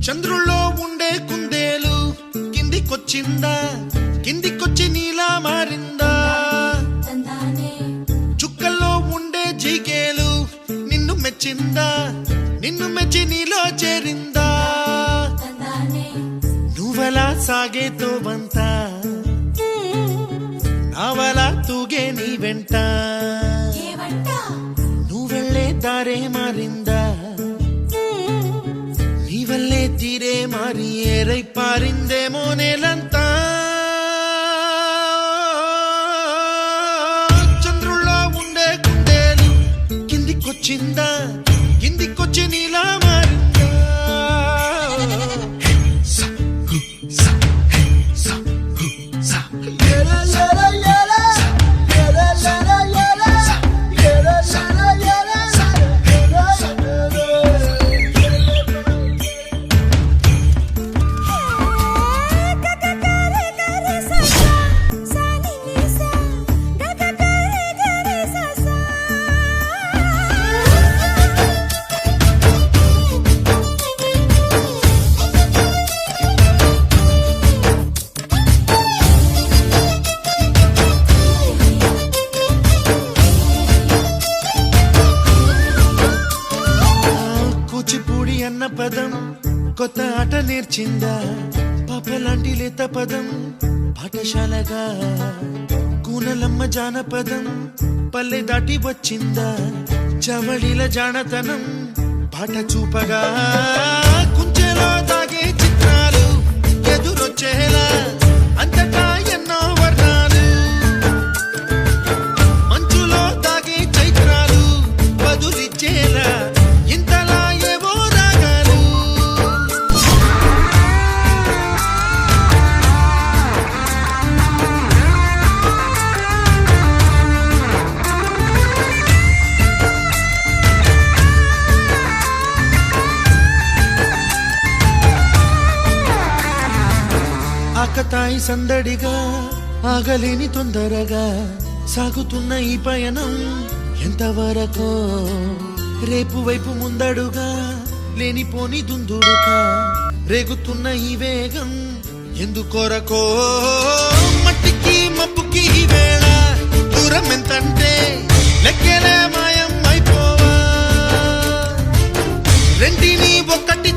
చంద్రుల్లో ఉండే కుందేలు కిందికొచ్చిందా, కిందికొచ్చి నీలా మారిందా? చుక్కల్లో ఉండే జిగేలు నిన్ను మెచ్చిందా, నిన్ను మెచ్చి నీలో చేరిందా? నువ్వలా సాగే తోవంత నావలా తూగే నీ వెంట, నువ్వెళ్ళే దారే మారిందా, నీవల్లే తీరే మారి ఏరై పారిందేమో నేలంతా. చంద్రుల్లో ఉండే కుందేలు కిందికొచ్చిందా, కిందికొచ్చి నీలా మారిందా? కూచిపూడి అన్న పదం కొత్త ఆట నేర్చిందా, పాపలాంటి లేత పదం పాఠశాలగా, కూనలమ్మ జానపదం పల్లె దాటి వచ్చిందా, చవళిల జానతనం పాట చూపగా, కుంచెలో దాగే చిత్రాలు ఎదురొచ్చేలా అంతటా ఎన్నో వర్ణాలు, మంచులో దాగే చైత్రాలు బదులిచ్చేలా ఇంతలా ఏవో రాగాలు. ఆకతాయి సందడిగా ఆగలేని తొందరగా సాగుతున్న ఈ పయనం ఎంతవరకో, రేపు వైపు ముందడుగా లేనిపోని దుందుడుగా రేగుతున్న ఈ వేగం ఎందుకొరకో? మట్టికి మబ్బుకి ఈ వేళ దూరం ఎంతంటే లెక్కలే మాయం అయిపోవా, రెంటిని ఒక్కటి